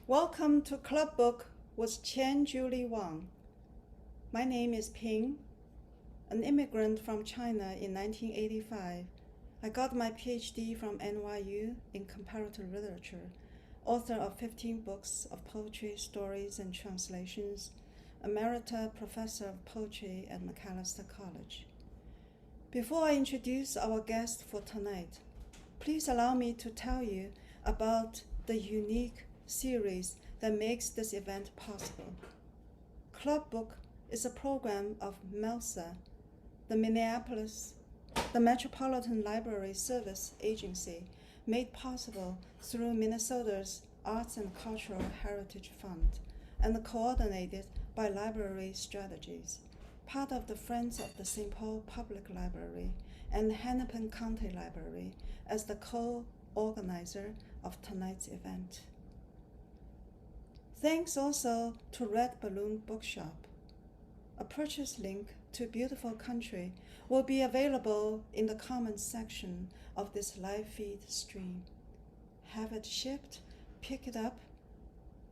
Welcome to Club Book with Qian Julie Wang. My name is Ping, an immigrant from China in 1985. I got my PhD from NYU in comparative literature, author of 15 books of poetry, stories, and translations, emerita professor of poetry at Macalester College. Before I introduce our guest for tonight, please allow me to tell you about the unique series that makes this event possible. Club Book is a program of MELSA, the Metropolitan Library Service Agency, made possible through Minnesota's Arts and Cultural Heritage Fund and coordinated by Library Strategies, part of the Friends of the St. Paul Public Library and Hennepin County Library as the co-organizer of tonight's event. Thanks also to Red Balloon Bookshop. A purchase link to Beautiful Country will be available in the comments section of this live feed stream. Have it shipped, pick it up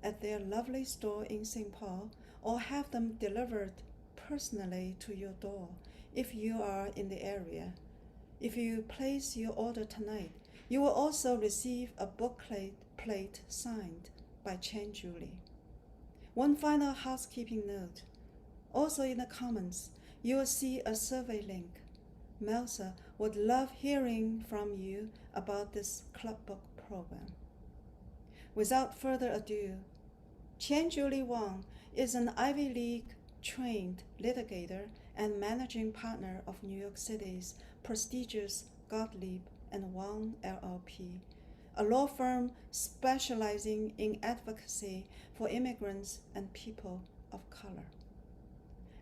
at their lovely store in St. Paul, or have them delivered personally to your door if you are in the area. If you place your order tonight, you will also receive a bookplate signed by Qian Julie. One final housekeeping note. Also in the comments, you will see a survey link. MELSA would love hearing from you about this Club Book program. Without further ado, Qian Julie Wang is an Ivy League trained litigator and managing partner of New York City's prestigious Gottlieb Wang LLP, a law firm specializing in advocacy for immigrants and people of color.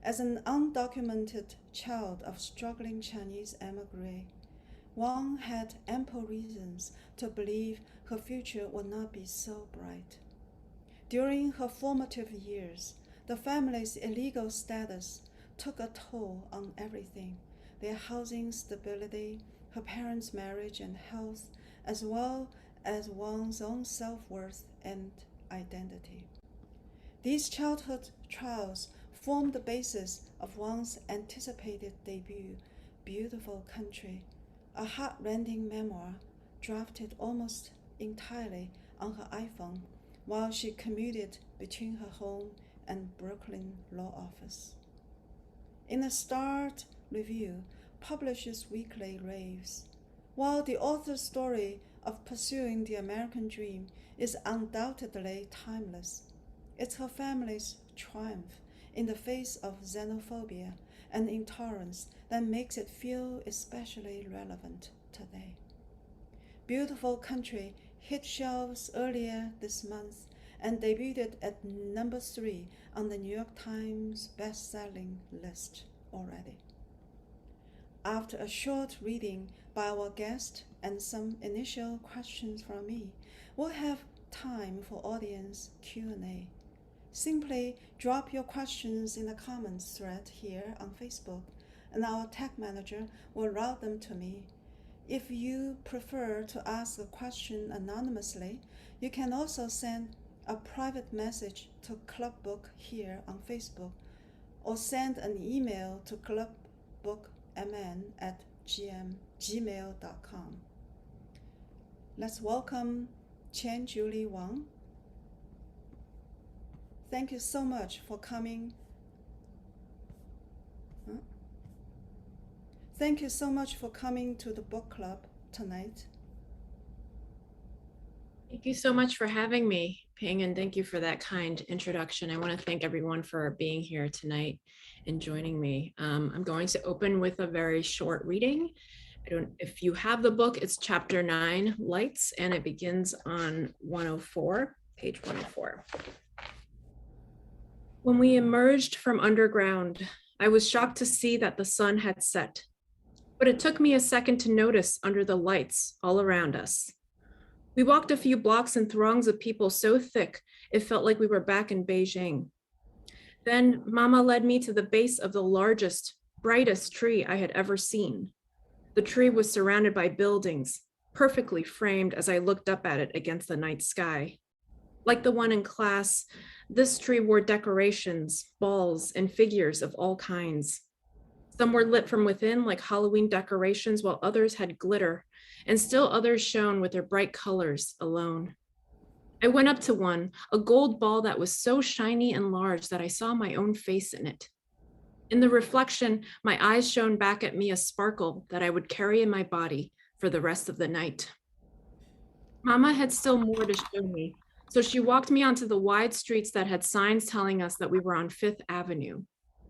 As an undocumented child of struggling Chinese émigrés, Wang had ample reasons to believe her future would not be so bright. During her formative years, the family's illegal status took a toll on everything: their housing stability, her parents' marriage and health, as well as Wang's own self-worth and identity. These childhood trials formed the basis of Wang's anticipated debut, Beautiful Country, a heartrending memoir drafted almost entirely on her iPhone while she commuted between her home and Brooklyn law office. In a starred review, Publishers Weekly raves, while the author's story of pursuing the American dream is undoubtedly timeless, it's her family's triumph in the face of xenophobia and intolerance that makes it feel especially relevant today. Beautiful Country hit shelves earlier this month and debuted at number 3 on the New York Times best-selling list already. After a short reading by our guest and some initial questions from me, we'll have time for audience Q&A. Simply drop your questions in the comments thread here on Facebook, and our tech manager will route them to me. If you prefer to ask a question anonymously, you can also send a private message to Club Book here on Facebook, or send an email to clubbookmn@gmail.com. Let's welcome Qian Julie Wang. Thank you so much for coming. Thank you so much for coming to the book club tonight. Thank you so much for having me, Ping, and thank you for that kind introduction. I want to thank everyone for being here tonight and joining me. I'm going to open with a very short reading. If you have the book, it's chapter 9, Lights, and it begins on 104, page 104. When we emerged from underground, I was shocked to see that the sun had set, but it took me a second to notice under the lights all around us. We walked a few blocks in throngs of people so thick, it felt like we were back in Beijing. Then Mama led me to the base of the largest, brightest tree I had ever seen. The tree was surrounded by buildings, perfectly framed as I looked up at it against the night sky. Like the one in class, this tree wore decorations, balls, and figures of all kinds. Some were lit from within like Halloween decorations, while others had glitter, and still others shone with their bright colors alone. I went up to one, a gold ball that was so shiny and large that I saw my own face in it. In the reflection, my eyes shone back at me a sparkle that I would carry in my body for the rest of the night. Mama had still more to show me, so she walked me onto the wide streets that had signs telling us that we were on Fifth Avenue.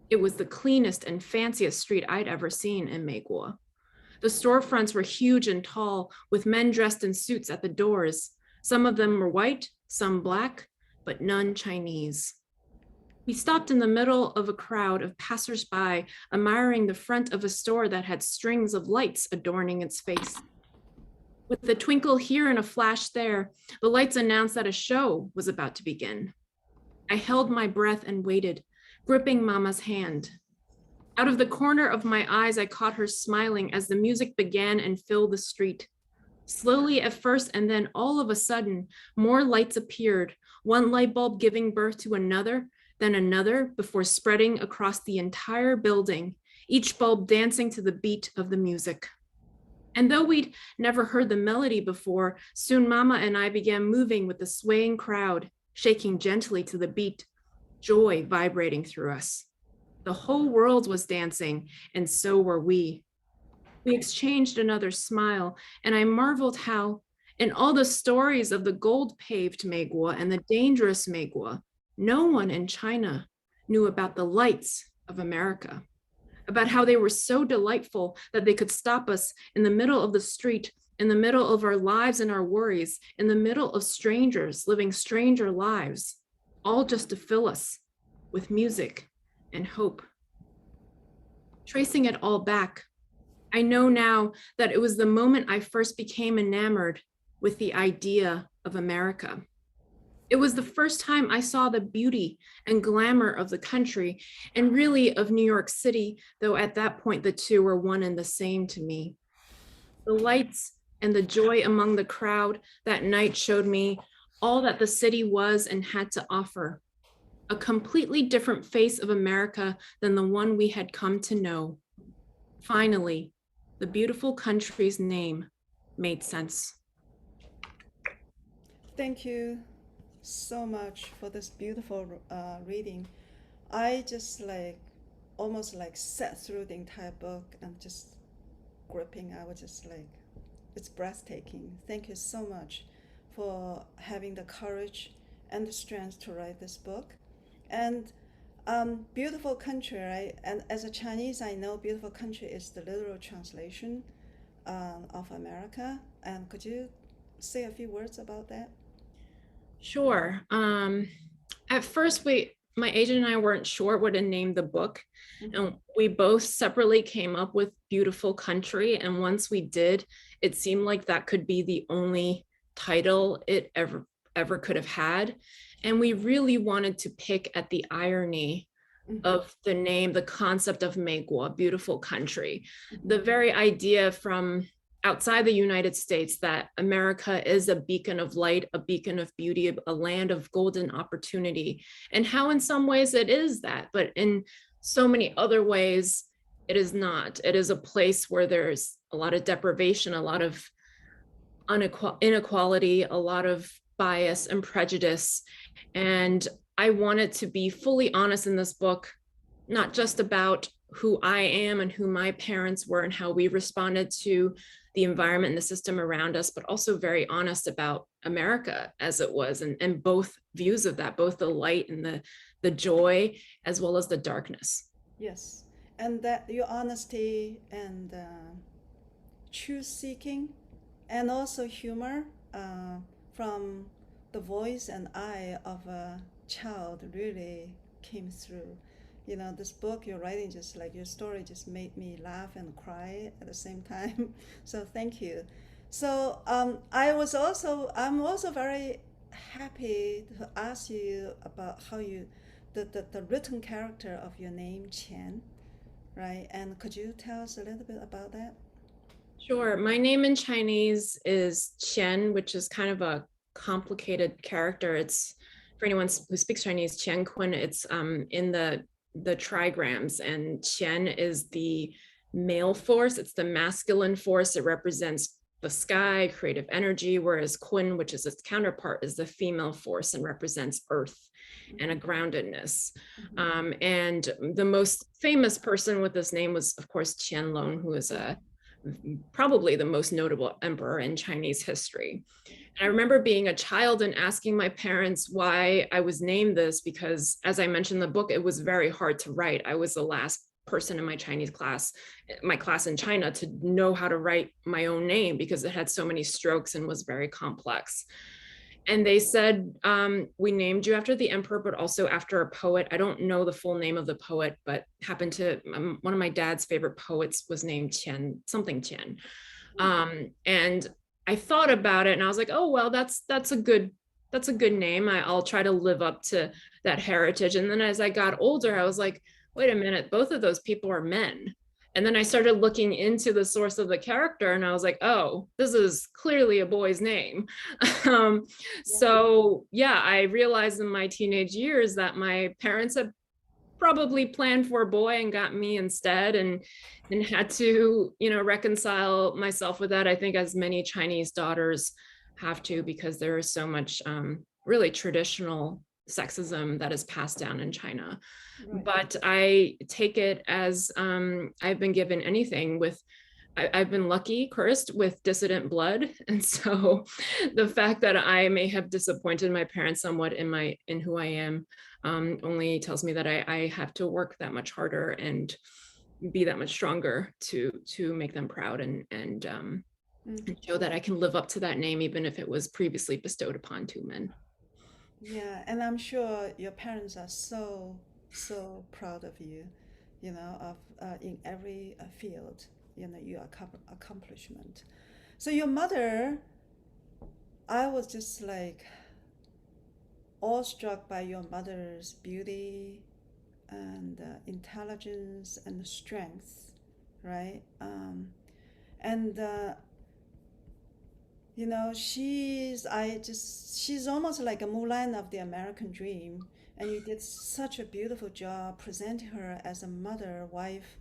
It was the cleanest and fanciest street I'd ever seen in Megua. The storefronts were huge and tall, with men dressed in suits at the doors. Some of them were white, some black, but none Chinese. We stopped in the middle of a crowd of passersby, admiring the front of a store that had strings of lights adorning its face. With a twinkle here and a flash there, the lights announced that a show was about to begin. I held my breath and waited, gripping Mama's hand. Out of the corner of my eyes, I caught her smiling as the music began and filled the street. Slowly at first, and then all of a sudden, more lights appeared, one light bulb giving birth to another, then another, before spreading across the entire building, each bulb dancing to the beat of the music. And though we'd never heard the melody before, soon Mama and I began moving with the swaying crowd, shaking gently to the beat, joy vibrating through us. The whole world was dancing, and so were we. We exchanged another smile, and I marveled how, in all the stories of the gold-paved Megua and the dangerous Megua, no one in China knew about the lights of America, about how they were so delightful that they could stop us in the middle of the street, in the middle of our lives and our worries, in the middle of strangers living stranger lives, all just to fill us with music and hope. Tracing it all back, I know now that it was the moment I first became enamored with the idea of America. It was the first time I saw the beauty and glamour of the country, and really of New York City, though at that point the two were one and the same to me. The lights and the joy among the crowd that night showed me all that the city was and had to offer, a completely different face of America than the one we had come to know. Finally, the beautiful country's name made sense. Thank you so much for this beautiful reading. I just almost sat through the entire book and just gripping. I was just it's breathtaking. Thank you so much for having the courage and the strength to write this book. And beautiful country, right? And as a Chinese, I know beautiful country is the literal translation of America. And could you say a few words about that? Sure. At first, my agent and I weren't sure what to name the book. Mm-hmm. And we both separately came up with Beautiful Country. And once we did, it seemed like that could be the only title it ever could have had. And we really wanted to pick at the irony of the name, the concept of Megua, beautiful country, the very idea from outside the United States that America is a beacon of light, a beacon of beauty, a land of golden opportunity, and how in some ways it is that, but in so many other ways, it is not. It is a place where there's a lot of deprivation, a lot of inequality, a lot of bias and prejudice. And I wanted to be fully honest in this book, not just about who I am and who my parents were and how we responded to the environment and the system around us, but also very honest about America as it was, and both views of that, both the light and the joy, as well as the darkness. Yes, and that your honesty and truth seeking, and also humor from the voice and eye of a child really came through. You know, this book you're writing, just like your story, just made me laugh and cry at the same time. So thank you. So I'm also very happy to ask you about how the written character of your name, Qian, right? And could you tell us a little bit about that? Sure. My name in Chinese is Qian, which is kind of a complicated character. It's, for anyone who speaks Chinese, Qian Kun, it's in the trigrams, and Qian is the male force, it's the masculine force, it represents the sky, creative energy, whereas Kun, which is its counterpart, is the female force and represents earth and a groundedness. And the most famous person with this name was, of course, Qianlong, who is probably the most notable emperor in Chinese history. And I remember being a child and asking my parents why I was named this, because as I mentioned in the book, it was very hard to write. I was the last person in my Chinese class, my class in China, to know how to write my own name because it had so many strokes and was very complex. And they said, we named you after the emperor, but also after a poet. I don't know the full name of the poet, but happened to, one of my dad's favorite poets was named Qian, something Qian. And I thought about it and I was like, oh, well, that's a good name. I'll try to live up to that heritage. And then as I got older, I was like, wait a minute, both of those people are men. And then I started looking into the source of the character and I was like, oh, this is clearly a boy's name. So yeah, I realized in my teenage years that my parents had probably planned for a boy and got me instead, and had to, reconcile myself with that. I think as many Chinese daughters have to, because there is so much really traditional sexism that is passed down in China. Right. But I take it as I've been given anything with, I've been lucky, cursed with dissident blood. And so the fact that I may have disappointed my parents somewhat in who I am only tells me that I have to work that much harder and be that much stronger to make them proud and show that I can live up to that name, even if it was previously bestowed upon two men. Yeah, and I'm sure your parents are so proud of you, of in every field, your accomplishment. So your mother, I was just like awestruck by your mother's beauty and intelligence and strength, right? And she's almost like a Mulan of the American dream, and you did such a beautiful job presenting her as a mother, wife,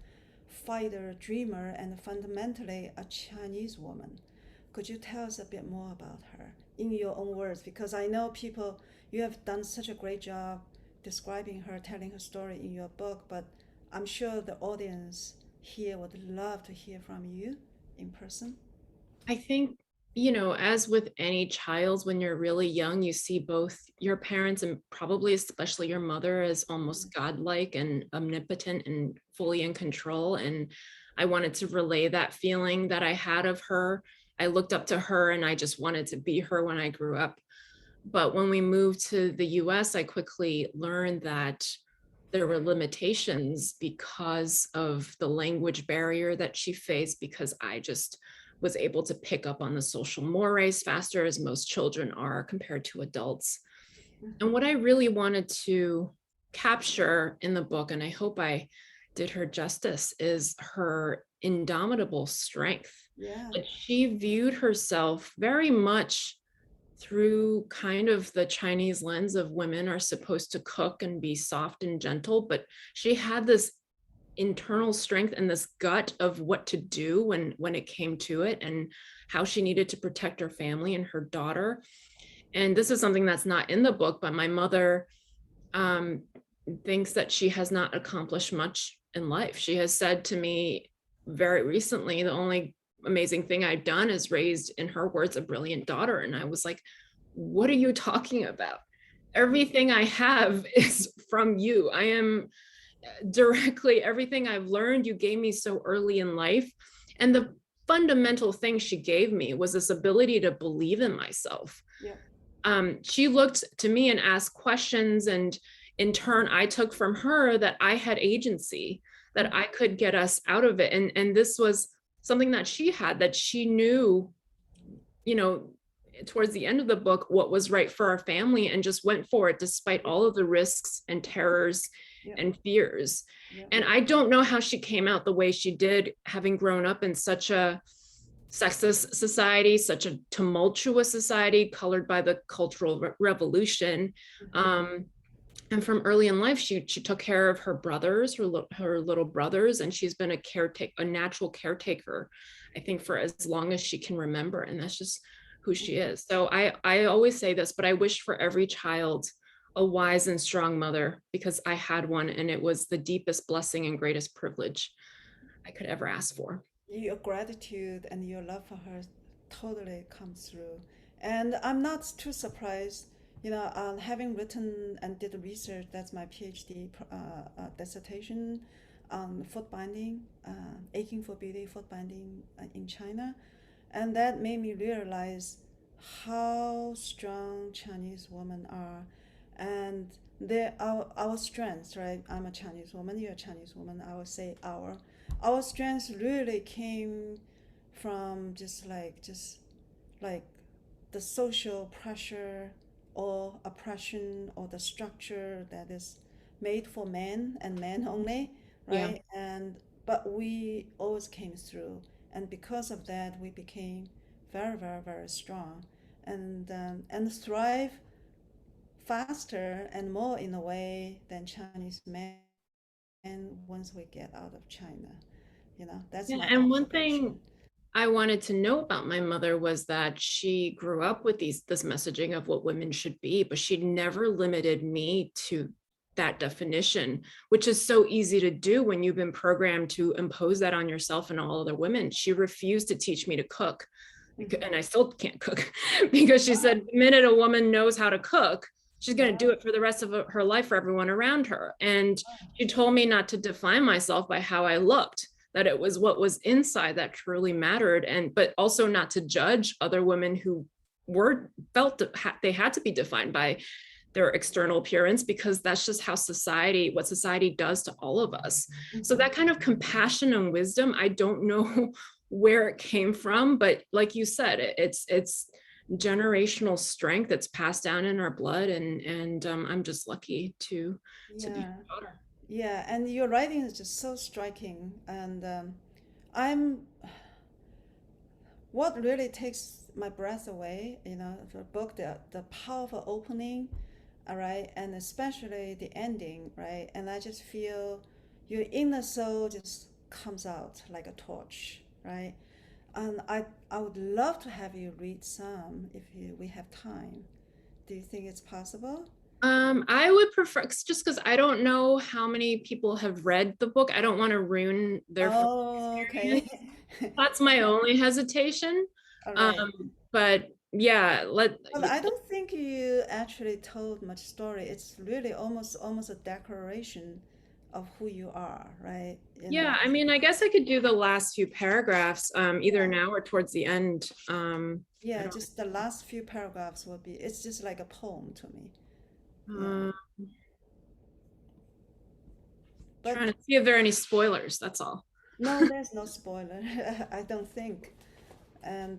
fighter, dreamer, and fundamentally a Chinese woman. Could you tell us a bit more about her in your own words? Because I know you have done such a great job describing her, telling her story in your book, but I'm sure the audience here would love to hear from you in person. I think, as with any child, when you're really young, you see both your parents and probably especially your mother as almost godlike and omnipotent and fully in control. And I wanted to relay that feeling that I had of her. I looked up to her and I just wanted to be her when I grew up. But when we moved to the US, I quickly learned that there were limitations because of the language barrier that she faced, because I just was able to pick up on the social mores faster, as most children are compared to adults. And what I really wanted to capture in the book, and I hope I did her justice, is her indomitable strength. Yeah. Like, she viewed herself very much through kind of the Chinese lens of women are supposed to cook and be soft and gentle, but she had this internal strength and this gut of what to do when it came to it, and how she needed to protect her family and her daughter. And this is something that's not in the book, but my mother thinks that she has not accomplished much in life. She has said to me very recently, the only amazing thing I've done is raised, in her words, a brilliant daughter. And I was like, what are you talking about? Everything I have is from you. I am directly, everything I've learned, you gave me so early in life. And the fundamental thing she gave me was this ability to believe in myself. Yeah. She looked to me and asked questions, and in turn, I took from her that I had agency, that I could get us out of it. And this was something that she had, that she knew, towards the end of the book, what was right for our family, and just went for it despite all of the risks and terrors and fears. And I don't know how she came out the way she did, having grown up in such a sexist society, such a tumultuous society colored by the Cultural Revolution. And from early in life, she took care of her brothers, her little brothers, and she's been a natural caretaker, I think, for as long as she can remember. And that's just who she is. So I always say this, but I wish for every child a wise and strong mother, because I had one, and it was the deepest blessing and greatest privilege I could ever ask for. Your gratitude and your love for her totally comes through. And I'm not too surprised, having written and did research, that's my PhD dissertation on foot binding, aching for beauty, foot binding in China. And that made me realize how strong Chinese women are. And our strengths, right? I'm a Chinese woman, you're a Chinese woman. I would say our strengths really came from just like the social pressure or oppression or the structure that is made for men and men only, Yeah. right? And but we always came through, and because of that, we became very, very, very strong, and thrive faster and more in a way than Chinese men once we get out of China. That's Yeah. my And one thing observation. I wanted to know about my mother was that she grew up with this messaging of what women should be, but she never limited me to that definition, which is so easy to do when you've been programmed to impose that on yourself and all other women. She refused to teach me to cook, and I still can't cook because she said the minute a woman knows how to cook, she's going to do Wow. it for the rest of her life for everyone around her. And she told me not to define myself by how I looked, that it was what was inside that truly mattered, and but also not to judge other women who felt that they had to be defined by their external appearance, because that's just what society does to all of us. So that kind of compassion and wisdom, I don't know where it came from, but like you said, it's generational strength that's passed down in our blood, and I'm just lucky to be Yeah, her daughter. yeah, and your writing is just so striking, and I'm what really takes my breath away, the book, the powerful opening, all right, and especially the ending, right, and I just feel your inner soul just comes out like a torch, right, and I would love to have you read some if we have time. Do you think it's possible? I would prefer, just because I don't know how many people have read the book. I don't want to ruin their first Oh, okay. experience. That's my only hesitation. All right. But yeah, Well, I don't think you actually told much story. It's really almost a declaration of who you are, right? yeah, I mean, I guess I could do the last few paragraphs, either Yeah, now or towards the end. I yeah, don't, just the last few paragraphs will be, it's just like a poem to me. Yeah. uh, But trying to see if there are any spoilers. That's all. no, there's no spoiler. I don't think. And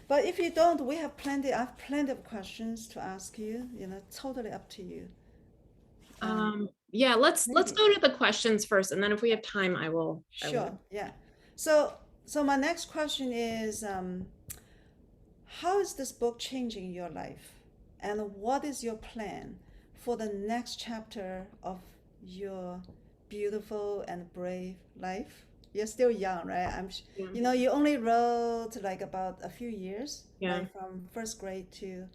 but if you don't, I have plenty of questions to ask you, totally up to you. And Yeah, let's maybe go to the questions first, and then if we have time, I will. sure, yeah. So my next question is, how is this book changing your life? And what is your plan for the next chapter of your beautiful and brave life? You're still young, right? Yeah. You only wrote like about a few years, Yeah. right, from first grade to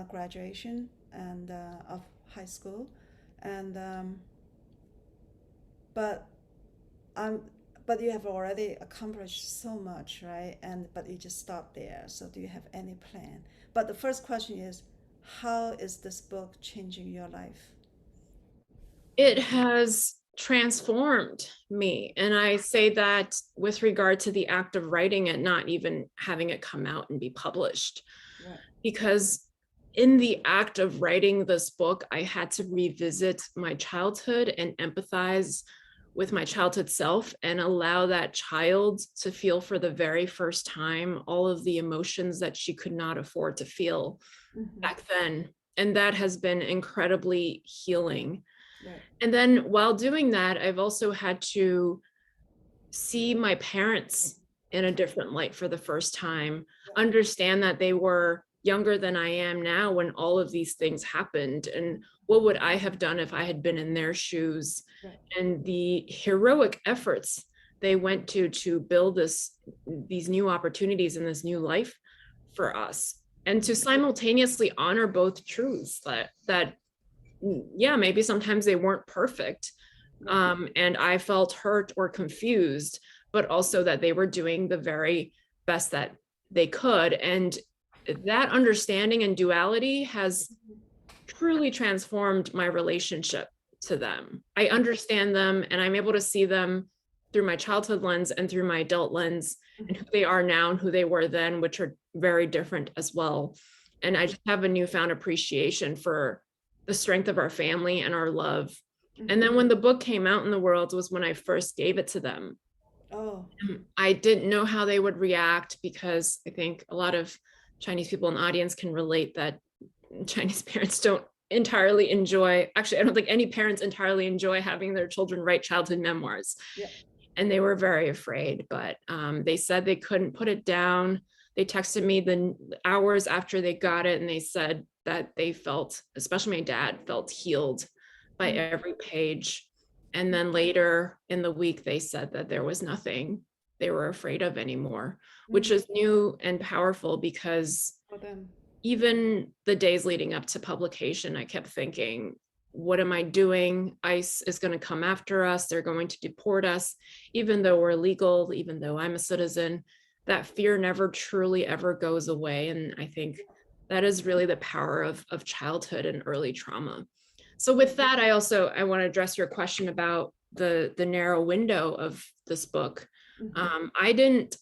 graduation and of high school, and but I'm but you have already accomplished so much, right? And but you just stopped there. So do you have any plan? But the first question is, how is this book changing your life? It has transformed me. And I say that with regard to the act of writing it, not even having it come out and be published. Right. Because in the act of writing this book, I had to revisit my childhood and empathize with my childhood self and allow that child to feel for the very first time all of the emotions that she could not afford to feel Mm-hmm. back then. And that has been incredibly healing. Right. And then while doing that, I've also had to see my parents in a different light for the first time, understand that they were younger than I am now when all of these things happened, and what would I have done if I had been in their shoes, and the heroic efforts they went to build these new opportunities and this new life for us, and to simultaneously honor both truths that yeah, maybe sometimes they weren't perfect, and I felt hurt or confused, but also that they were doing the very best that they could. And that understanding and duality has truly transformed my relationship to them. I understand them and I'm able to see them through my childhood lens and through my adult lens, and who they are now and who they were then, which are very different as well. And I just have a newfound appreciation for the strength of our family and our love. And then when the book came out in the world was when I first gave it to them. Oh. I didn't know how they would react, because I think a lot of Chinese people in the audience can relate that Chinese parents don't entirely enjoy, actually, I don't think any parents entirely enjoy having their children write childhood memoirs. Yeah. And they were very afraid, but they said they couldn't put it down. They texted me the hours after they got it, and they said that they felt, especially my dad, felt healed by every page. And then later in the week, they said that there was nothing they were afraid of anymore, which is new and powerful, because even the days leading up to publication, I kept thinking, what am I doing? ICE is going to come after us. They're going to deport us, even though we're legal, even though I'm a citizen. That fear never truly ever goes away. And I think that is really the power of childhood and early trauma. So with that, I want to address your question about the narrow window of this book. I didn't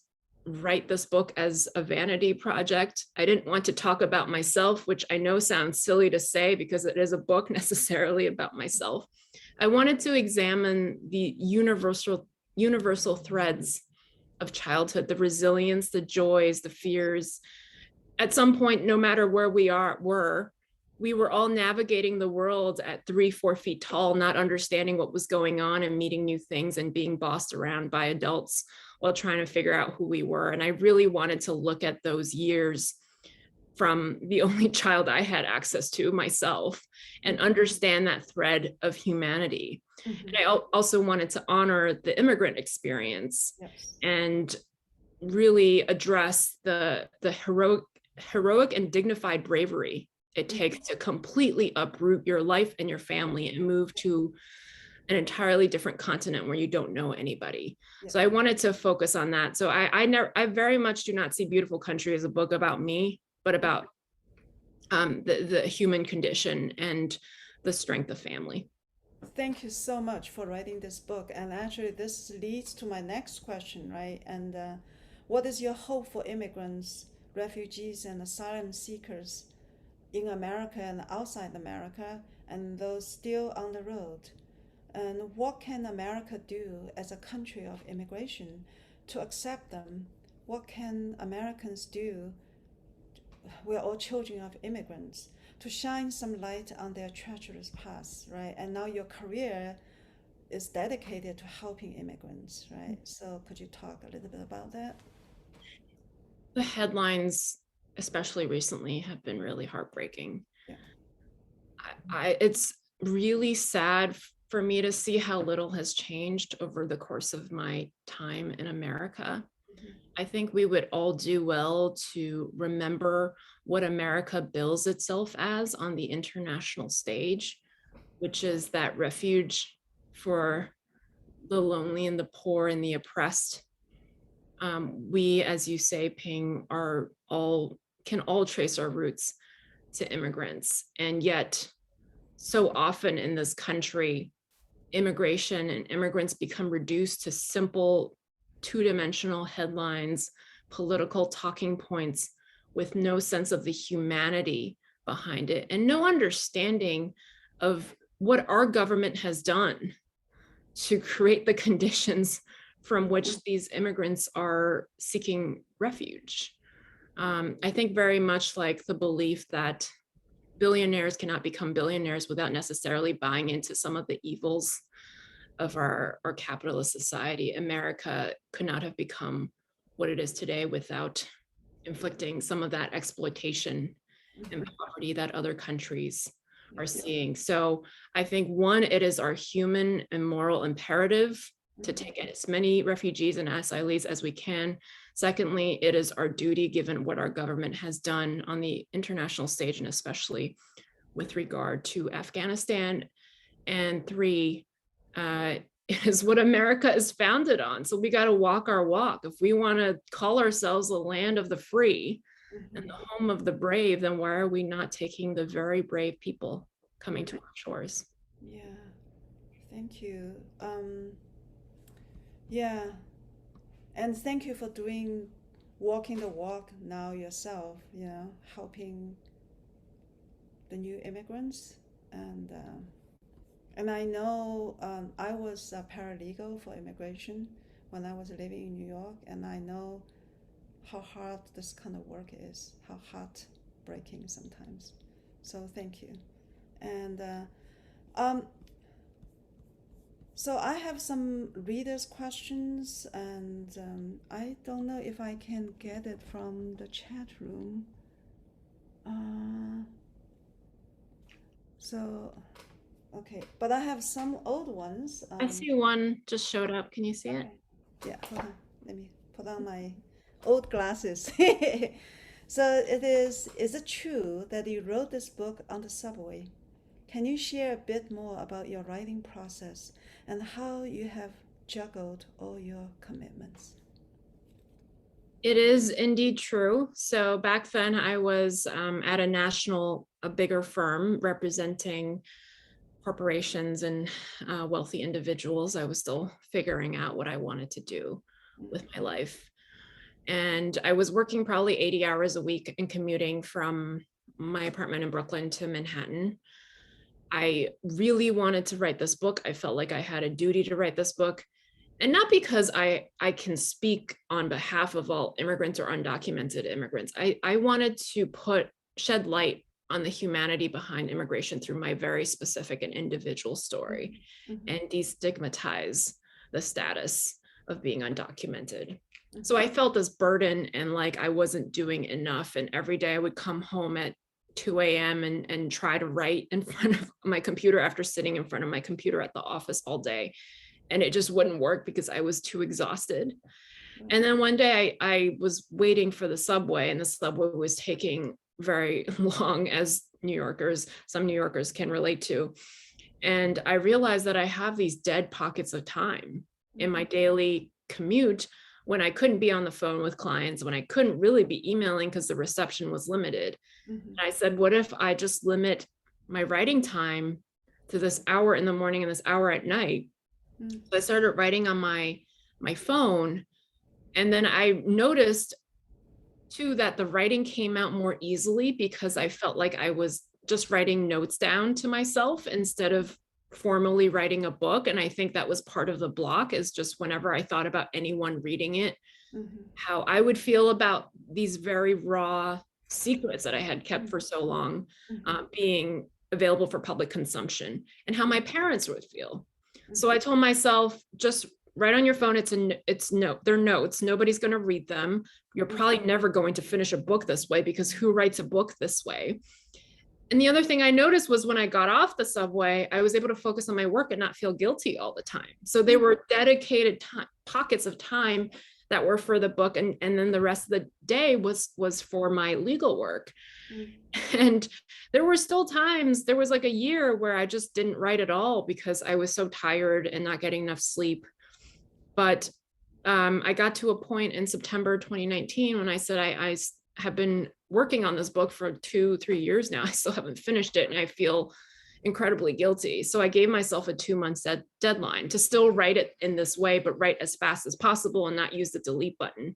write this book as a vanity project. I didn't want to talk about myself, which I know sounds silly to say because it is a book necessarily about myself. I wanted to examine the universal threads of childhood, the resilience, the joys, the fears. At some point, no matter where we were all navigating the world at 3-4 feet tall, not understanding what was going on and meeting new things and being bossed around by adults while trying to figure out who we were. And I really wanted to look at those years from the only child I had access to, myself, and understand that thread of humanity. And I also wanted to honor the immigrant experience and really address the heroic and dignified bravery it takes to completely uproot your life and your family and move to an entirely different continent where you don't know anybody. So I wanted to focus on that. So I very much do not see Beautiful Country as a book about me, but about the human condition and the strength of family. Thank you so much for writing this book. And actually this leads to my next question, right? And what is your hope for immigrants, refugees, and asylum seekers in America and outside America, and those still on the road? And what can America do as a country of immigration to accept them? What can Americans do? We're all children of immigrants, to shine some light on their treacherous past, right? And now your career is dedicated to helping immigrants, right? So could you talk a little bit about that? The headlines, especially recently, have been really heartbreaking. It's really sad for me to see how little has changed over the course of my time in America. I think we would all do well to remember what America bills itself as on the international stage, which is that refuge for the lonely and the poor and the oppressed. We, as you say, Ping, can all trace our roots to immigrants. And yet, so often in this country, immigration and immigrants become reduced to simple two-dimensional headlines, political talking points with no sense of the humanity behind it and no understanding of what our government has done to create the conditions from which these immigrants are seeking refuge. I think very much like the belief that billionaires cannot become billionaires without necessarily buying into some of the evils of our capitalist society. America could not have become what it is today without inflicting some of that exploitation and poverty that other countries are seeing. So I think one, it is our human and moral imperative to take as many refugees and asylees as we can. Secondly, it is our duty, given what our government has done on the international stage, and especially with regard to Afghanistan. And three, it is what America is founded on. So we got to walk our walk. If we want to call ourselves the land of the free and the home of the brave, then why are we not taking the very brave people coming to our shores? Yeah, thank you. Yeah, and thank you for walking the walk now yourself, helping the new immigrants. And I know I was a paralegal for immigration when I was living in New York, and I know how hard this kind of work is, how heartbreaking sometimes. So thank you. And so I have some readers' questions, and I don't know if I can get it from the chat room. So, okay, but I have some old ones. I see one just showed up. Can you see it? Yeah, hold on. Let me put on my old glasses. So is it true that you wrote this book on the subway? Can you share a bit more about your writing process and how you have juggled all your commitments? It is indeed true. So back then I was at a bigger firm representing corporations and wealthy individuals. I was still figuring out what I wanted to do with my life. And I was working probably 80 hours a week and commuting from my apartment in Brooklyn to Manhattan. I really wanted to write this book. I felt like I had a duty to write this book. And not because I can speak on behalf of all immigrants or undocumented immigrants. I wanted to shed light on the humanity behind immigration through my very specific and individual story, and destigmatize the status of being undocumented. So I felt this burden and like I wasn't doing enough. And every day I would come home at 2 a.m. and try to write in front of my computer after sitting in front of my computer at the office all day. And it just wouldn't work because I was too exhausted. And then one day I was waiting for the subway, and the subway was taking very long, as some New Yorkers can relate to. And I realized that I have these dead pockets of time in my daily commute when I couldn't be on the phone with clients, when I couldn't really be emailing because the reception was limited. And I said, what if I just limit my writing time to this hour in the morning and this hour at night? So I started writing on my phone. And then I noticed too that the writing came out more easily because I felt like I was just writing notes down to myself instead of formally writing a book. And I think that was part of the block, is just whenever I thought about anyone reading it, how I would feel about these very raw secrets that I had kept for so long being available for public consumption, and how my parents would feel. So I told myself, just write on your phone. They're notes. Nobody's going to read them. You're probably never going to finish a book this way, because who writes a book this way? And the other thing I noticed was when I got off the subway, I was able to focus on my work and not feel guilty all the time. So they were dedicated pockets of time that were for the book. And then the rest of the day was for my legal work. And there were still times, there was like a year where I just didn't write at all because I was so tired and not getting enough sleep. But I got to a point in September 2019 when I said, I have been working on this book for 2-3 years now. I still haven't finished it, and I feel incredibly guilty. So I gave myself a 2-month deadline to still write it in this way, but write as fast as possible and not use the delete button.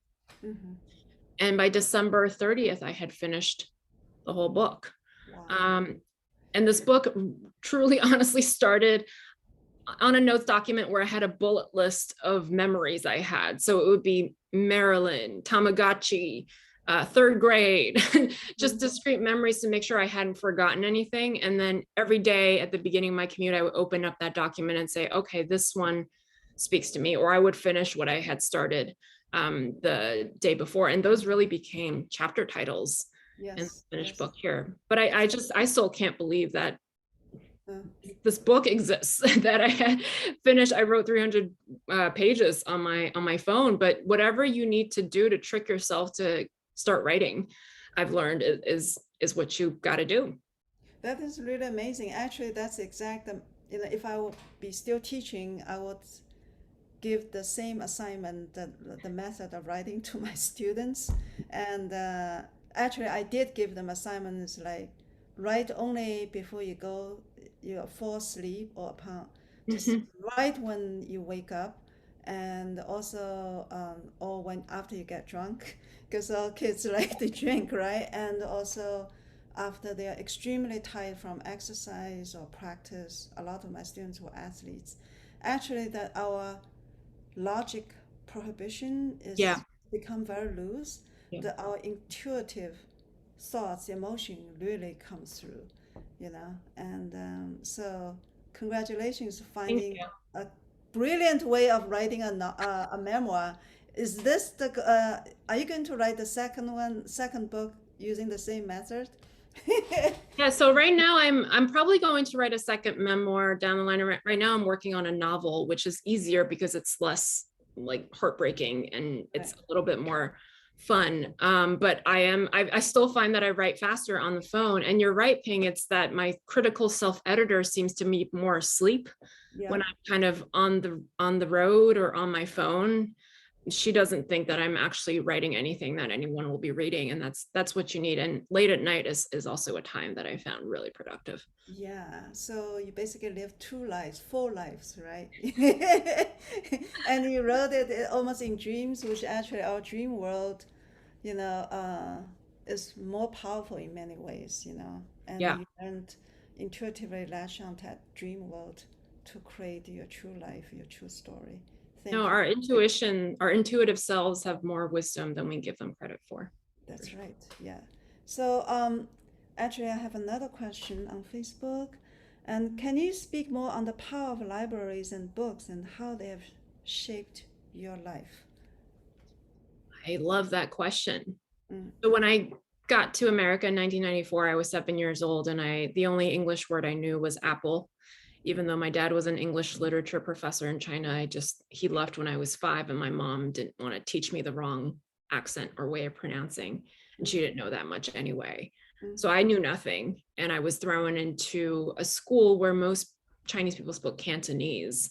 And by December 30th, I had finished the whole book. Wow. And this book truly, honestly started on a notes document where I had a bullet list of memories I had. So it would be Maryland, Tamagotchi, third grade, just discrete memories to make sure I hadn't forgotten anything. And then every day at the beginning of my commute, I would open up that document and say, okay, this one speaks to me, or I would finish what I had started. the day before, and those really became chapter titles in the finished book here. But I still can't believe that this book exists, that I had finished. I wrote 300 pages on my phone, but whatever you need to do to trick yourself to start writing, I've learned is what you got to do. That is really amazing. Actually, that's exact. If I would be still teaching, I would give the same assignment, the method of writing to my students. And actually, I did give them assignments like write only before you go, you fall asleep or upon. Just write when you wake up, and also or when after you get drunk, because all kids like to drink, right? And also after they are extremely tired from exercise or practice. A lot of my students were athletes. Actually, that our logic prohibition is become very loose. That our intuitive thoughts, emotion really comes through, And so, congratulations finding a brilliant way of writing a memoir. Is this are you going to write the second book using the same method? Yeah, so right now I'm probably going to write a second memoir down the line. Right now I'm working on a novel, which is easier because it's less like heartbreaking and it's a little bit more fun. But I still find that I write faster on the phone. And you're right, Ping, it's that my critical self-editor seems to be more asleep when I'm kind of on the road or on my phone. She doesn't think that I'm actually writing anything that anyone will be reading, and that's what you need. And late at night is also a time that I found really productive. Yeah, so you basically live four lives, right? And you wrote it almost in dreams, which actually our dream world, is more powerful in many ways, and you learned intuitively latch on that dream world to create your true life, your true story. No, our intuitive selves have more wisdom than we give them credit for. That's right. Yeah. So actually, I have another question on Facebook. And can you speak more on the power of libraries and books and how they have shaped your life? I love that question. So when I got to America in 1994, I was 7 years old, and the only English word I knew was apple. Even though my dad was an English literature professor in China, he left when I was 5, and my mom didn't want to teach me the wrong accent or way of pronouncing. And she didn't know that much anyway. So I knew nothing. And I was thrown into a school where most Chinese people spoke Cantonese.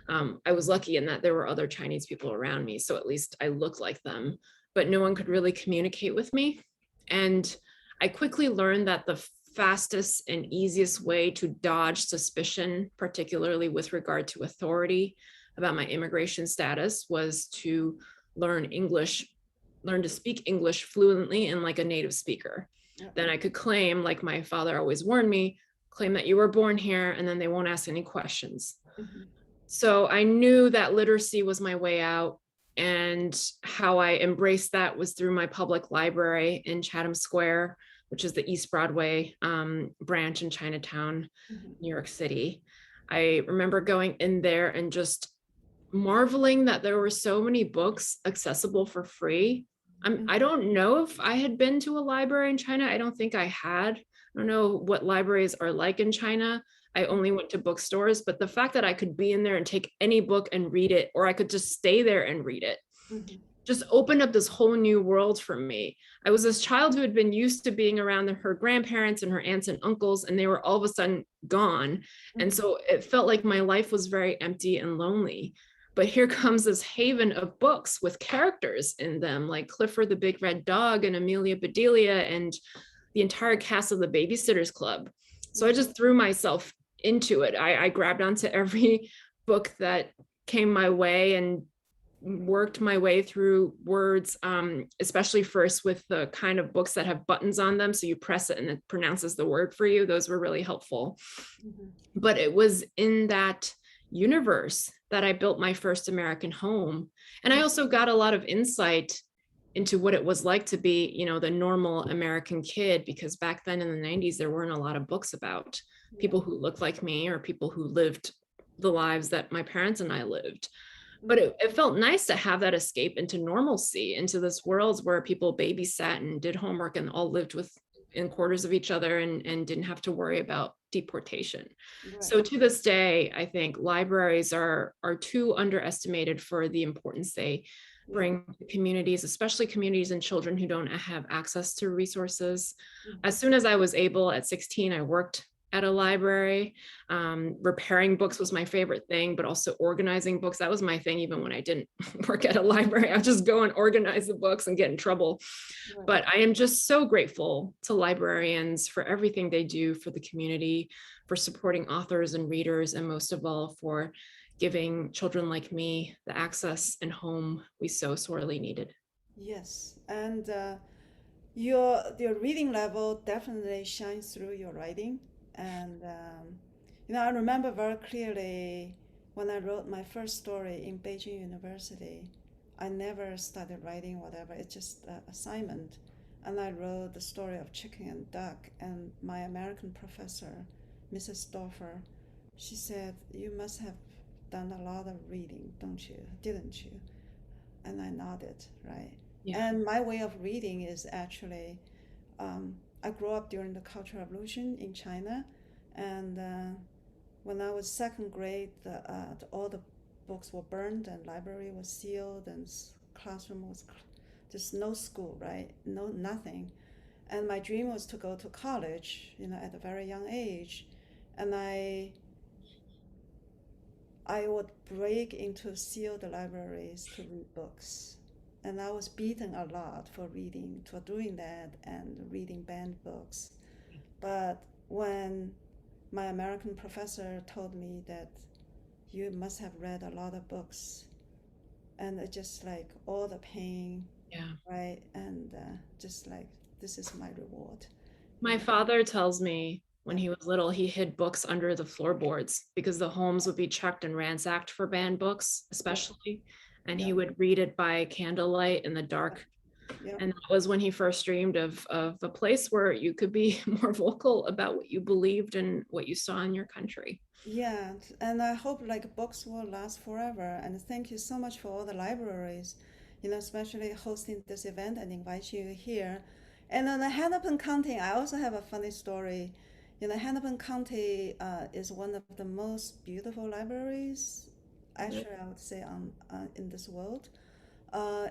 I was lucky in that there were other Chinese people around me. So at least I looked like them, but no one could really communicate with me. And I quickly learned that the fastest and easiest way to dodge suspicion, particularly with regard to authority about my immigration status, was to learn to speak English fluently and like a native speaker. Then I could claim, like my father always warned me, claim that you were born here and then they won't ask any questions. So I knew that literacy was my way out. And how I embraced that was through my public library in Chatham Square, which is the East Broadway branch in Chinatown, New York City. I remember going in there and just marveling that there were so many books accessible for free. I don't know if I had been to a library in China. I don't think I had. I don't know what libraries are like in China. I only went to bookstores, but the fact that I could be in there and take any book and read it, or I could just stay there and read it, just opened up this whole new world for me. I was this child who had been used to being around her grandparents and her aunts and uncles, and they were all of a sudden gone. And so it felt like my life was very empty and lonely. But here comes this haven of books with characters in them, like Clifford the Big Red Dog and Amelia Bedelia and the entire cast of the Babysitters Club. So I just threw myself into it. I grabbed onto every book that came my way and worked my way through words, especially first with the kind of books that have buttons on them. So you press it and it pronounces the word for you. Those were really helpful. But it was in that universe that I built my first American home. And I also got a lot of insight into what it was like to be, the normal American kid, because back then in the 90s, there weren't a lot of books about people who looked like me or people who lived the lives that my parents and I lived. But it felt nice to have that escape into normalcy, into this world where people babysat and did homework and all lived in quarters of each other and didn't have to worry about deportation. Right. So to this day, I think libraries are too underestimated for the importance they bring to communities, especially communities and children who don't have access to resources. As soon as I was able at 16, I worked at a library. Repairing books was my favorite thing, but also organizing books. That was my thing, even when I didn't work at a library. I would just go and organize the books and get in trouble. Right. But I am just so grateful to librarians for everything they do for the community, for supporting authors and readers, and most of all, for giving children like me the access and home we so sorely needed. Yes, and your reading level definitely shines through your writing. And I remember very clearly when I wrote my first story in Beijing University. I never started writing whatever. It's just an assignment, and I wrote the story of chicken and duck. And my American professor, Mrs. Stoffer, she said, "You must have done a lot of reading, don't you? Didn't you?" And I nodded, right? Yeah. And my way of reading is actually, I grew up during the Cultural Revolution in China, and when I was second grade, all the books were burned and library was sealed and classroom was just no school, right? No, nothing. And my dream was to go to college, at a very young age, and I would break into sealed libraries to read books. And I was beaten a lot for doing that and reading banned books. But when my American professor told me that you must have read a lot of books, and it just like all the pain, Yeah. right? And just like, this is my reward. My father tells me when he was little, he hid books under the floorboards because the homes would be checked and ransacked for banned books, especially. And he would read it by candlelight in the dark. Yeah. And that was when he first dreamed of a place where you could be more vocal about what you believed and what you saw in your country. Yeah, and I hope like books will last forever. And thank you so much for all the libraries, especially hosting this event and invite you here. And then the Hennepin County, I also have a funny story. Hennepin County is one of the most beautiful libraries, actually, I would say, in this world.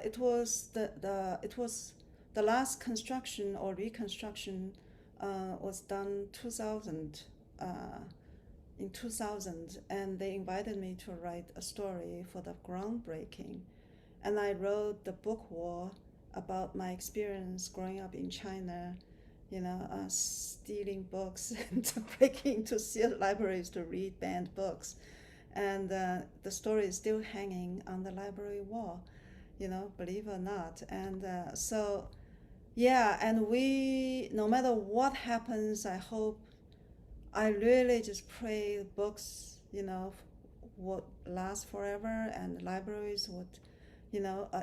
It was the last construction or reconstruction was done 2000. In 2000, and they invited me to write a story for the groundbreaking. And I wrote the book war about my experience growing up in China, stealing books and breaking into sealed libraries to read banned books. And the story is still hanging on the library wall, believe it or not. And so, yeah, and no matter what happens, I really just pray books, would last forever, and libraries would,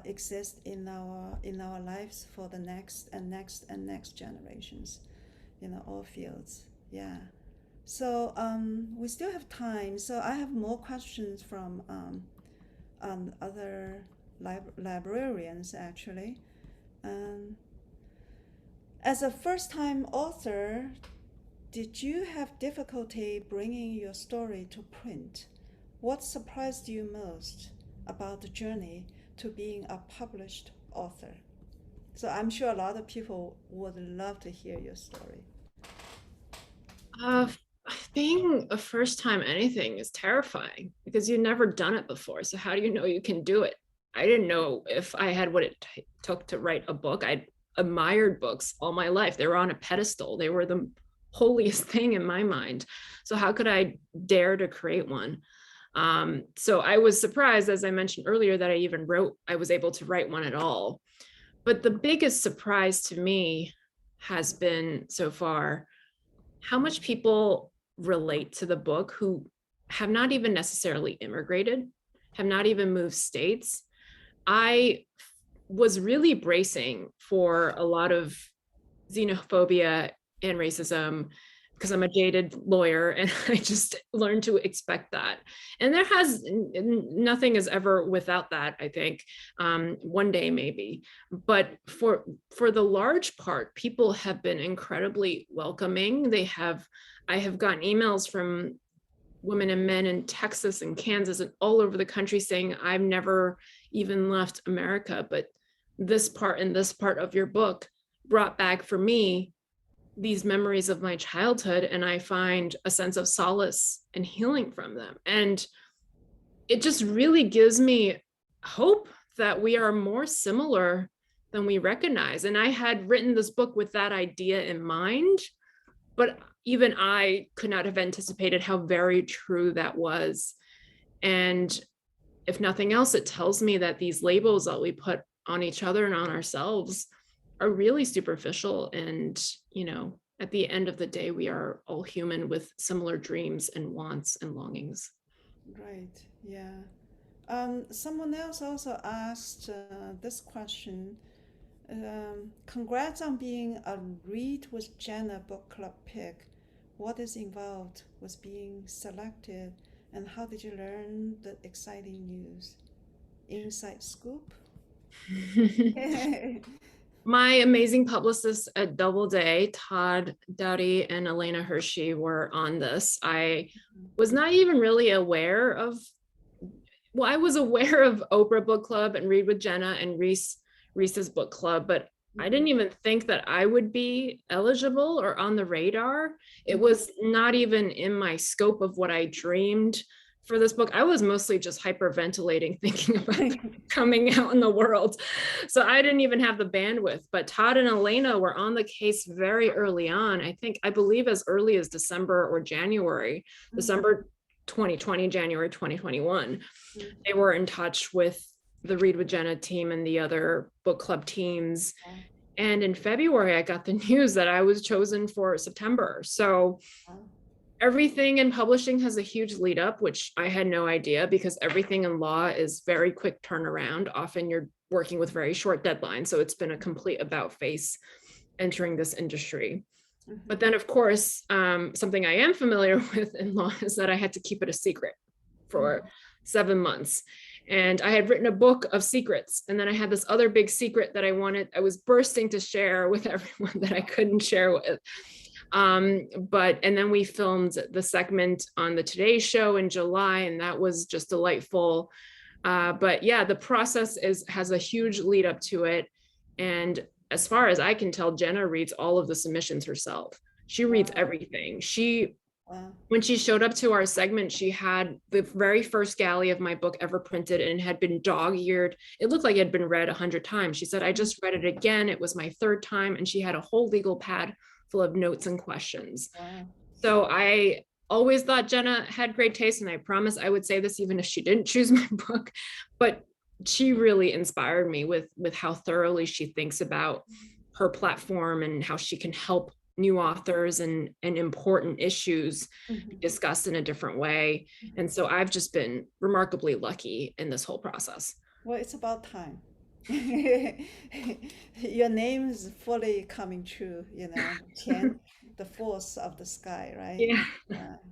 exist in our lives for the next and next and next generations, all fields. Yeah. So we still have time. So I have more questions from other librarians actually. As a first-time author, did you have difficulty bringing your story to print? What surprised you most about the journey to being a published author? So I'm sure a lot of people would love to hear your story. Being a first time anything is terrifying because you've never done it before. So how do you know you can do it? I didn't know if I had what it took to write a book. I'd admired books all my life. They were on a pedestal. They were the holiest thing in my mind. So how could I dare to create one? So I was surprised, as I mentioned earlier, that I was able to write one at all. But the biggest surprise to me has been so far how much people relate to the book who have not even necessarily immigrated, have not even moved states. I was really bracing for a lot of xenophobia and racism because I'm a jaded lawyer and I just learned to expect that. And nothing is ever without that, I think. One day maybe, but for the large part, people have been incredibly welcoming. I have gotten emails from women and men in Texas and Kansas and all over the country saying, I've never even left America, but this part and this part of your book brought back for me these memories of my childhood, and I find a sense of solace and healing from them. And it just really gives me hope that we are more similar than we recognize. And I had written this book with that idea in mind, but even I could not have anticipated how very true that was. And if nothing else, it tells me that these labels that we put on each other and on ourselves are really superficial. And, at the end of the day, we are all human with similar dreams and wants and longings. Right, yeah. Someone else also asked this question. Congrats on being a Read with Jenna book club pick. What is involved with being selected, and how did you learn the exciting news? Inside scoop? My amazing publicists at Doubleday, Todd Dowdy and Elena Hershey, were on this. I was not even really aware of, I was aware of Oprah Book Club and Read with Jenna and Reese's book club, but I didn't even think that I would be eligible or on the radar. It was not even in my scope of what I dreamed for this book. I was mostly just hyperventilating, thinking about coming out in the world. So I didn't even have the bandwidth, but Todd and Elena were on the case very early on. I believe as early as December or January, December 2020, January 2021. They were in touch with the Read with Jenna team and the other book club teams. And in February, I got the news that I was chosen for September. So everything in publishing has a huge lead up, which I had no idea, because everything in law is very quick turnaround. Often you're working with very short deadlines. So it's been a complete about face entering this industry. But then, of course, something I am familiar with in law is that I had to keep it a secret for 7 months. And I had written a book of secrets. And then I had this other big secret that I was bursting to share with everyone that I couldn't share with. And then we filmed the segment on the Today Show in July, and that was just delightful. But yeah, the process has a huge lead up to it. And as far as I can tell, Jenna reads all of the submissions herself. She reads everything. When she showed up to our segment, she had the very first galley of my book ever printed, and had been dog-eared. It looked like it had been read 100 times. She said, I just read it again. It was my 3rd time. And she had a whole legal pad full of notes and questions. So I always thought Jenna had great taste, and I promise I would say this even if she didn't choose my book, but she really inspired me with how thoroughly she thinks about her platform and how she can help new authors and important issues discussed in a different way. And so I've just been remarkably lucky in this whole process. Well, it's about time. Your name is fully coming true, Qian, the force of the sky, right? Yeah.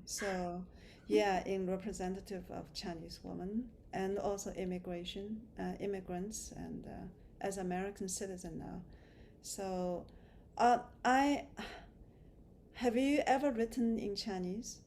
So, yeah, in representative of Chinese women and also immigrants, and as American citizen now. So, have you ever written in Chinese?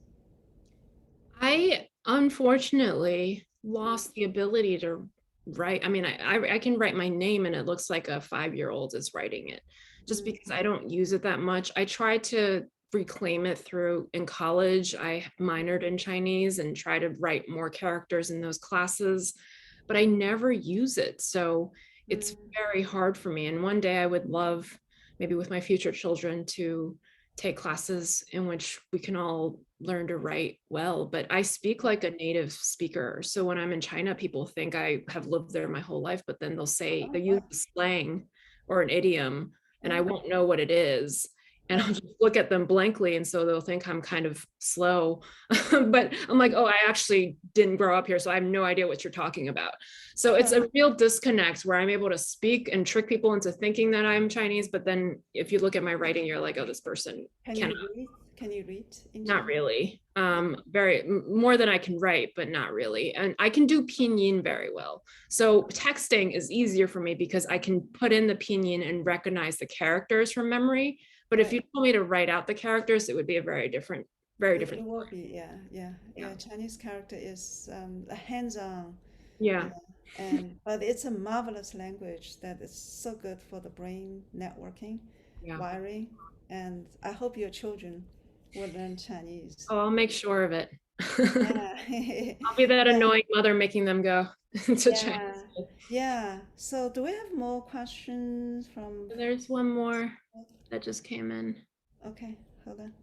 I unfortunately lost the ability to write. I mean, I can write my name and it looks like a 5-year-old is writing it, just because I don't use it that much. I tried to reclaim it in college. I minored in Chinese and try to write more characters in those classes, but I never use it. So it's very hard for me. And one day I would love, maybe with my future children, to take classes in which we can all learn to write well. But I speak like a native speaker. So when I'm in China, people think I have lived there my whole life, but then they'll use a slang or an idiom, and I won't know what it is. And I'll just look at them blankly. And so they'll think I'm kind of slow, but I'm like, oh, I actually didn't grow up here, so I have no idea what you're talking about. So it's a real disconnect where I'm able to speak and trick people into thinking that I'm Chinese. But then if you look at my writing, you're like, oh, this person cannot. Can you read in Not Chinese? really. More than I can write, but not really. And I can do pinyin very well. So texting is easier for me because I can put in the pinyin and recognize the characters from memory. But if you told me to write out the characters, it would be a very different It will story. be, yeah, yeah, Yeah. yeah. Chinese character is a hands-on, Yeah. and but it's a marvelous language that is so good for the brain networking, Yeah. wiring, and I hope your children will learn Chinese. Oh, I'll make sure of it. Yeah, I'll be that yeah, annoying mother making them go to Chinese yeah, school. yeah. So, do we have more questions from? There's one more that just came in. Okay, hold on.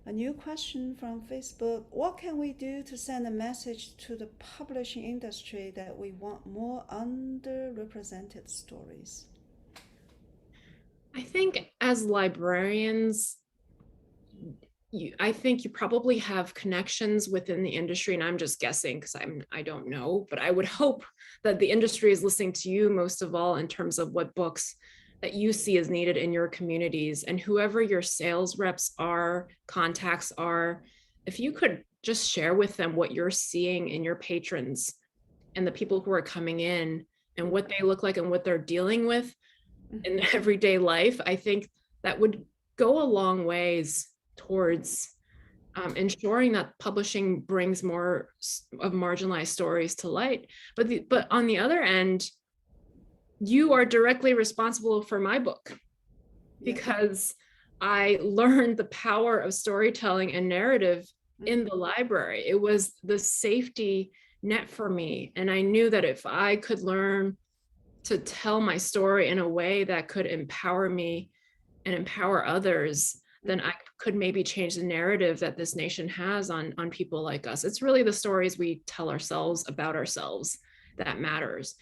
A new question from Facebook. What can we do to send a message to the publishing industry that we want more underrepresented stories? I think as librarians, I think you probably have connections within the industry, and I'm just guessing because I don't know, but I would hope that the industry is listening to you most of all in terms of what books that you see as needed in your communities, and whoever your sales reps are, contacts are, if you could just share with them what you're seeing in your patrons and the people who are coming in and what they look like and what they're dealing with in everyday life, I think that would go a long ways towards ensuring that publishing brings more of marginalized stories to light. But on the other end, you are directly responsible for my book because I learned the power of storytelling and narrative in the library. It was the safety net for me. And I knew that if I could learn to tell my story in a way that could empower me and empower others, then I could maybe change the narrative that this nation has on people like us. It's really the stories we tell ourselves about ourselves that matters.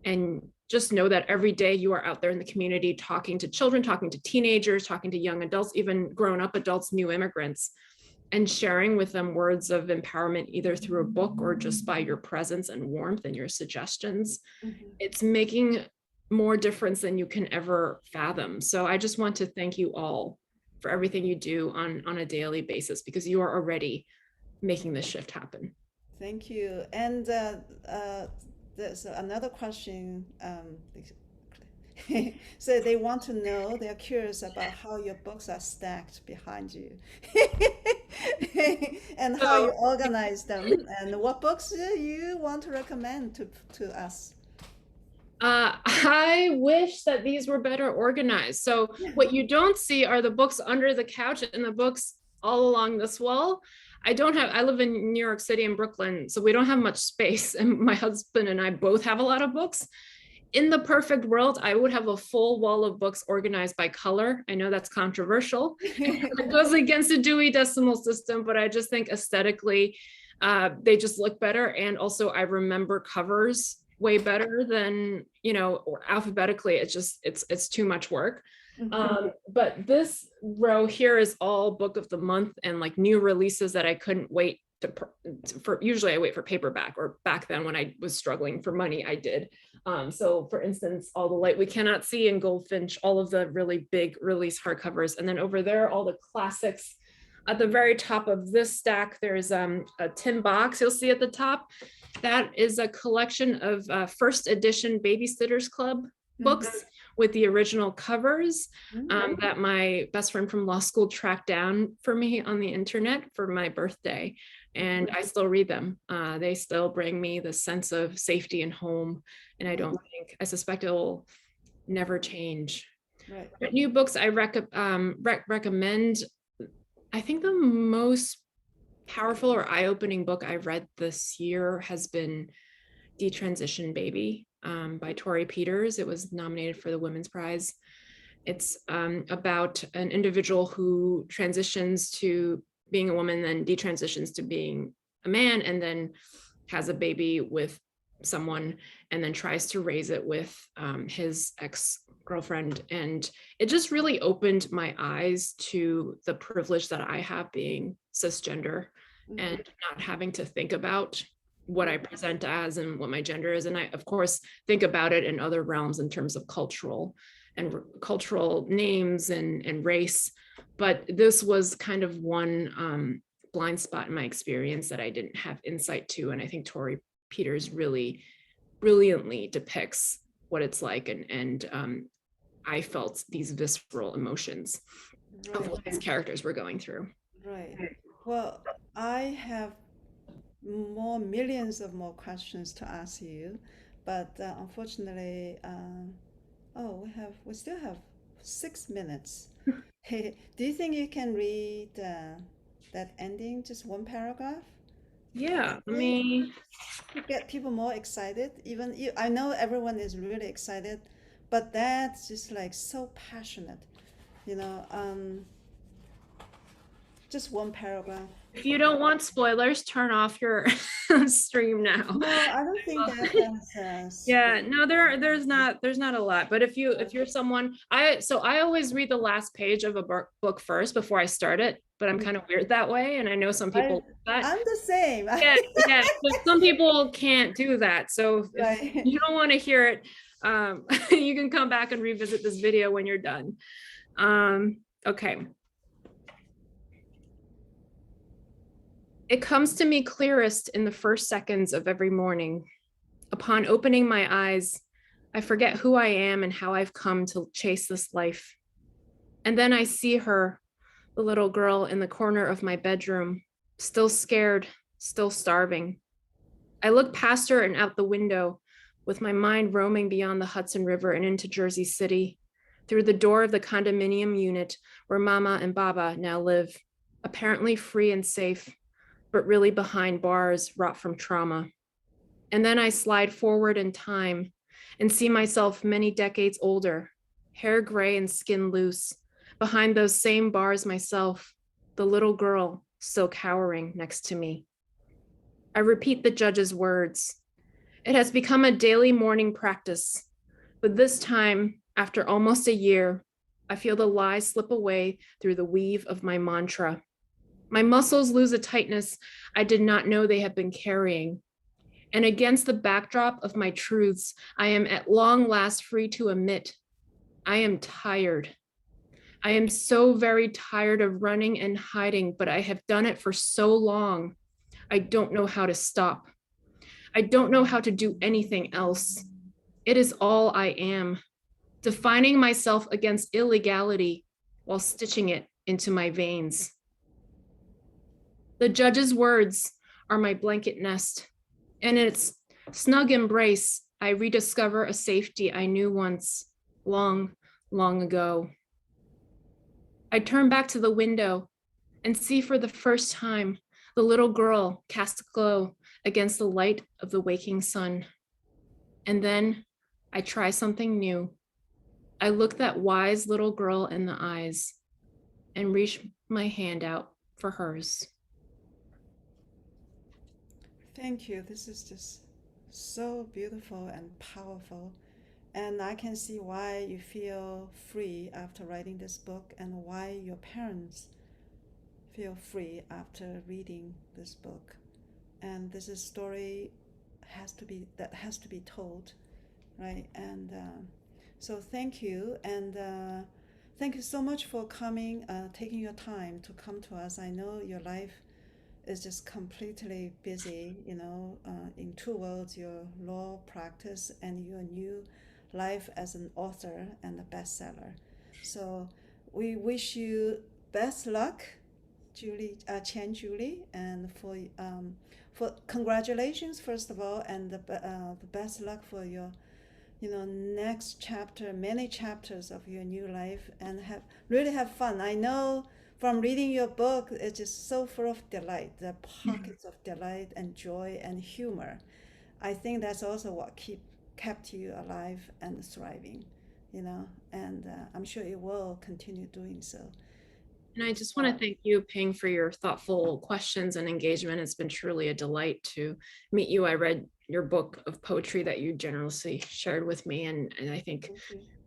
And just know that every day you are out there in the community talking to children, talking to teenagers, talking to young adults, even grown-up adults, new immigrants, and sharing with them words of empowerment, either through a book or just by your presence and warmth and your suggestions. It's making more difference than you can ever fathom. So I just want to thank you all for everything you do on a daily basis, because you are already making this shift happen. Thank you. And there's another question. So they want to know, they're curious about how your books are stacked behind you and how you organize them and what books you want to recommend to us. I wish that these were better organized. So what you don't see are the books under the couch and the books all along this wall. I live in New York City and Brooklyn, so we don't have much space. And my husband and I both have a lot of books. In the perfect world, I would have a full wall of books organized by color. I know that's controversial. It goes against the Dewey Decimal System, but I just think aesthetically, they just look better. And also I remember covers way better than, or alphabetically, it's too much work. But this row here is all book of the month and like new releases that I couldn't wait for. Usually I wait for paperback, or back then when I was struggling for money, I did. So for instance, All the Light We Cannot See and Goldfinch, all of the really big release hardcovers. And then over there, all the classics. At the very top of this stack, there's a tin box you'll see at the top. That is a collection of first edition Babysitters Club books with the original covers that my best friend from law school tracked down for me on the internet for my birthday. And I still read them. They still bring me the sense of safety and home. And I suspect it will never change. Right. But new books I recommend. I think the most powerful or eye-opening book I've read this year has been Detransition Baby by Tori Peters. It was nominated for the Women's Prize. It's about an individual who transitions to being a woman, then detransitions to being a man, and then has a baby with someone, and then tries to raise it with his ex-girlfriend. And it just really opened my eyes to the privilege that I have being cisgender and not having to think about what I present as and what my gender is. And I, of course, think about it in other realms in terms of cultural cultural names and race. But this was kind of one blind spot in my experience that I didn't have insight to. And I think Tori Peters really brilliantly depicts what it's like. And I felt these visceral emotions of what these characters were going through. Right. Well, I have millions of more questions to ask you, but unfortunately, we still have 6 minutes. Hey, do you think you can read that ending, just one paragraph? Yeah, let Maybe me. to get people more excited. Even you, I know everyone is really excited, but that's just like so passionate, you know. Just one paragraph. If you don't want spoilers, turn off your stream now. No, I don't think that has Yeah, no, there's not a lot. But if you're someone, I always read the last page of a book first before I start it, but I'm kind of weird that way, and I know some people do that. I'm the same. Yeah, yeah, but some people can't do that. So if Right. you don't want to hear it, you can come back and revisit this video when you're done. Okay. It comes to me clearest in the first seconds of every morning. Upon opening my eyes, I forget who I am and how I've come to chase this life. And then I see her, the little girl in the corner of my bedroom, still scared, still starving. I look past her and out the window, with my mind roaming beyond the Hudson River and into Jersey City, through the door of the condominium unit where Mama and Baba now live, apparently free and safe, but really behind bars wrought from trauma. And then I slide forward in time and see myself many decades older, hair gray and skin loose, behind those same bars myself, the little girl still cowering next to me. I repeat the judge's words. It has become a daily morning practice, but this time, after almost a year, I feel the lies slip away through the weave of my mantra. My muscles lose a tightness I did not know they had been carrying. And against the backdrop of my truths, I am at long last free to admit, I am tired. I am so very tired of running and hiding, but I have done it for so long. I don't know how to stop. I don't know how to do anything else. It is all I am, defining myself against illegality while stitching it into my veins. The judge's words are my blanket nest, and in its snug embrace, I rediscover a safety I knew once, long, long ago. I turn back to the window and see for the first time the little girl cast a glow against the light of the waking sun. And then I try something new. I look that wise little girl in the eyes and reach my hand out for hers. Thank you. This is just so beautiful and powerful. And I can see why you feel free after writing this book and why your parents feel free after reading this book. And this is story has to be told, right? And so thank you, and thank you so much for coming, taking your time to come to us. I know your life is just completely busy, in two worlds, your law practice and your new life as an author and a bestseller. So we wish you best luck, Qian Julie, and for congratulations first of all, and the best luck for your next chapter, many chapters of your new life, and really have fun. I know from reading your book, it's just so full of delight, the pockets of delight and joy and humor. I think that's also what kept you alive and thriving, and I'm sure it will continue doing so. And I just want to thank you, Ping, for your thoughtful questions and engagement. It's been truly a delight to meet you. I read your book of poetry that you generously shared with me, and I think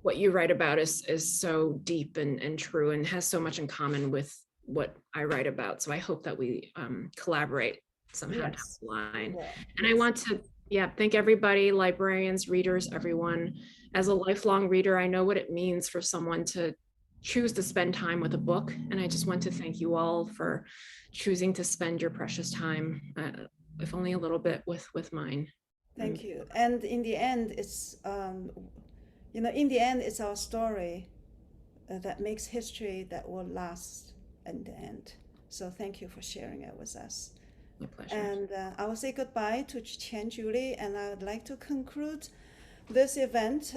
what you write about is so deep and true and has so much in common with what I write about. So I hope that we collaborate somehow down the line. And I want to Yeah, thank everybody, librarians, readers, everyone. As a lifelong reader, I know what it means for someone to choose to spend time with a book. And I just want to thank you all for choosing to spend your precious time, if only a little bit, with mine. Thank you. And in the end, in the end, it's our story that makes history that will last in the end. So thank you for sharing it with us. My pleasure. And I will say goodbye to Qian Julie, and I would like to conclude this event.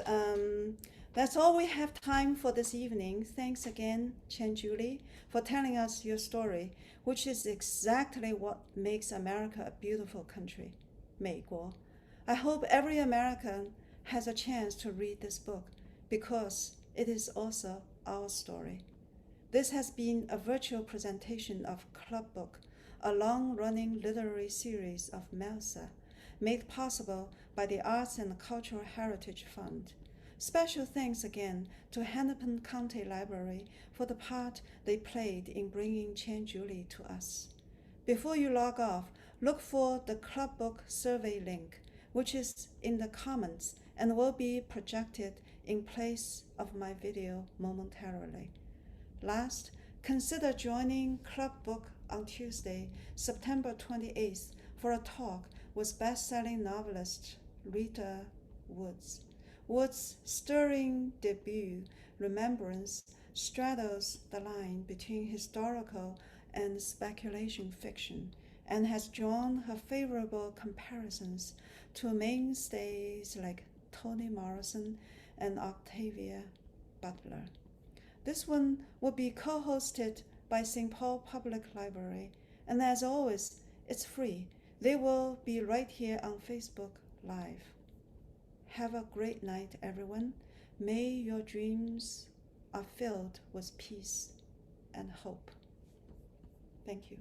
That's all we have time for this evening. Thanks again, Qian Julie, for telling us your story, which is exactly what makes America a beautiful country, 美国. I hope every American has a chance to read this book because it is also our story. This has been a virtual presentation of Club Book, a long-running literary series of MELSA, made possible by the Arts and Cultural Heritage Fund. Special thanks again to Hennepin County Library for the part they played in bringing Qian Julie to us. Before you log off, look for the Club Book survey link, which is in the comments and will be projected in place of my video momentarily. Last, consider joining Club Book on Tuesday, September 28th, for a talk with best-selling novelist Rita Woods. Woods' stirring debut, Remembrance, straddles the line between historical and speculation fiction and has drawn her favorable comparisons to mainstays like Toni Morrison and Octavia Butler. This one will be co-hosted by St. Paul Public Library, and as always, it's free. They will be right here on Facebook Live. Have a great night, everyone. May your dreams are filled with peace and hope. Thank you.